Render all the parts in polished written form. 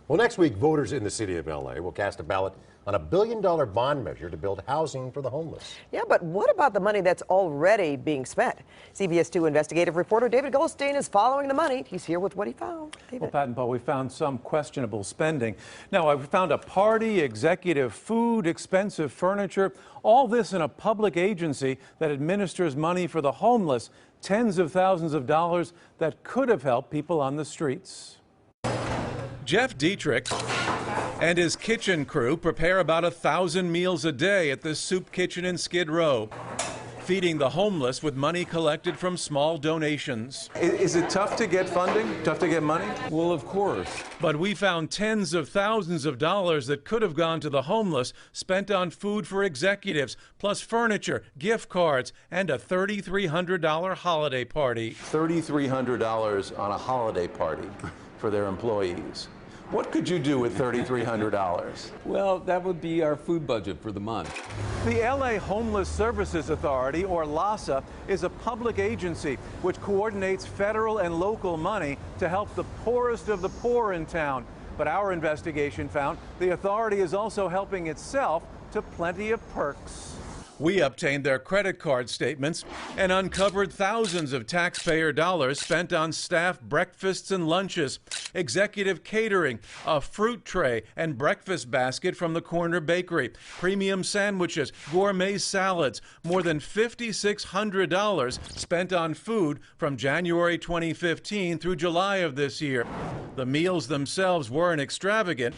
Well, next week, voters in the city of LA will cast a ballot on a $1 billion bond measure to build housing for the homeless. Yeah, but what about the money that's already being spent? CBS 2 investigative reporter David Goldstein is following the money. He's here with what he found. David. Well, Pat and Paul, we found some questionable spending. Now, we found a party, executive food, expensive furniture, all this in a public agency that administers money for the homeless, tens of thousands of dollars that could have helped people on the streets. Jeff Dietrich and his kitchen crew prepare about 1,000 meals a day at this soup kitchen in Skid Row, feeding the homeless with money collected from small donations. Is it tough to get funding? Tough to get money? Well, of course. But we found tens of thousands of dollars that could have gone to the homeless, spent on food for executives, plus furniture, gift cards, and a $3,300 holiday party. $3,300 on a holiday party for their employees. What could you do with $3,300? Well, that would be our food budget for the month. The LA Homeless Services Authority, or LAHSA, is a public agency which coordinates federal and local money to help the poorest of the poor in town. But our investigation found the authority is also helping itself to plenty of perks. We obtained their credit card statements and uncovered thousands of taxpayer dollars spent on staff breakfasts and lunches, executive catering, a fruit tray and breakfast basket from the corner bakery, premium sandwiches, gourmet salads, more than $5,600 spent on food from January 2015 through July of this year. The meals themselves weren't extravagant,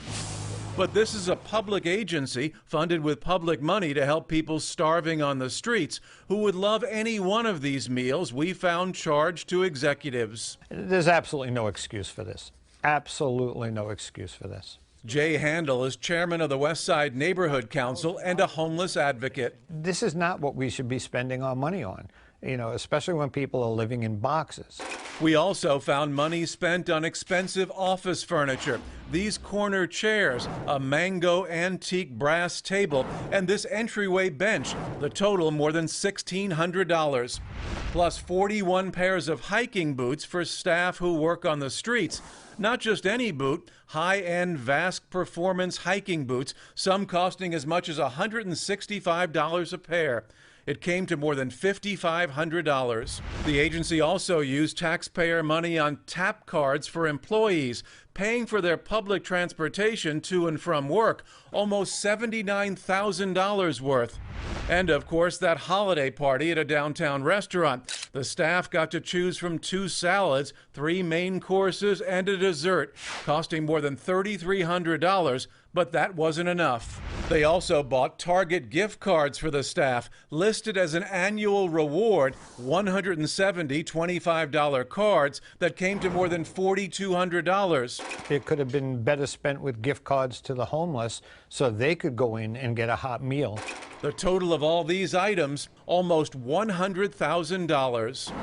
but this is a public agency funded with public money to help people starving on the streets who would love any one of these meals we found charged to executives. There's absolutely no excuse for this. Absolutely no excuse for this. Jay Handel is chairman of the West Side Neighborhood Council and a homeless advocate. This is not what we should be spending our money on, especially when people are living in boxes. We also found money spent on expensive office furniture, these corner chairs, a mango antique brass table, and this entryway bench, the total more than $1,600. Plus 41 pairs of hiking boots for staff who work on the streets. Not just any boot, high-end Vask Performance hiking boots, some costing as much as $165 a pair. It came to more than $5,500. The agency also used taxpayer money on tap cards for employees, paying for their public transportation to and from work, almost $79,000 worth. And of course, that holiday party at a downtown restaurant. The staff got to choose from 2 salads, 3 main courses, and a dessert, costing more than $3,300, but that wasn't enough. They also bought Target gift cards for the staff, listed as an annual reward, 170 $25 cards that came to more than $4,200. It could have been better spent with gift cards to the homeless so they could go in and get a hot meal. The total of all these items, almost $100,000.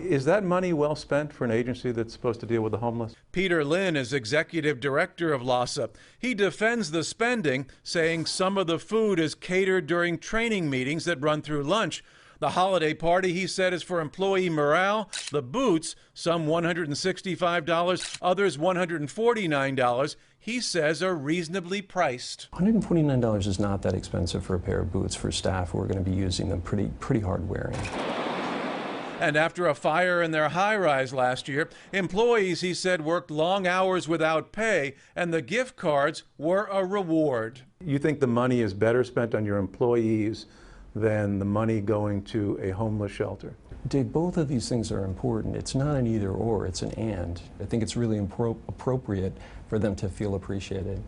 Is that money well spent for an agency that's supposed to deal with the homeless? Peter Lynn is executive director of LAHSA. He defends the spending, saying some of the food is catered during training meetings that run through lunch. The holiday party, he said, is for employee morale. The boots, some $165, others $149, he says are reasonably priced. $149 is not that expensive for a pair of boots for staff who are going to be using them pretty hard wearing. And after a fire in their high-rise last year, employees, he said, worked long hours without pay, and the gift cards were a reward. You think the money is better spent on your employees than the money going to a homeless shelter? Dave, both of these things are important. It's not an either or, it's an and. I think it's really appropriate for them to feel appreciated.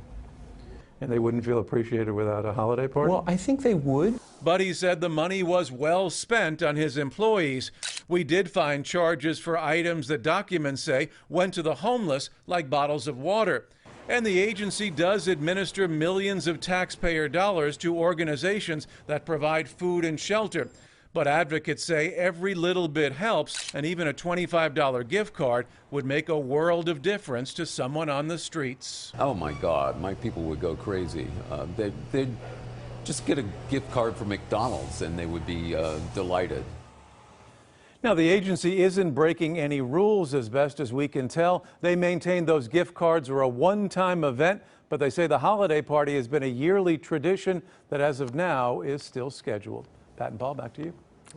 And they wouldn't feel appreciated without a holiday party? Well, I think they would. But he said the money was well spent on his employees. We did find charges for items that documents say went to the homeless, like bottles of water. And the agency does administer millions of taxpayer dollars to organizations that provide food and shelter. But advocates say every little bit helps, and even a $25 gift card would make a world of difference to someone on the streets. Oh my God, my people would go crazy. They'd just get a gift card for McDonald's and they would be delighted. Now, the agency isn't breaking any rules as best as we can tell. They maintain those gift cards are a one-time event, but they say the holiday party has been a yearly tradition that as of now is still scheduled. Pat and Paul, back to you.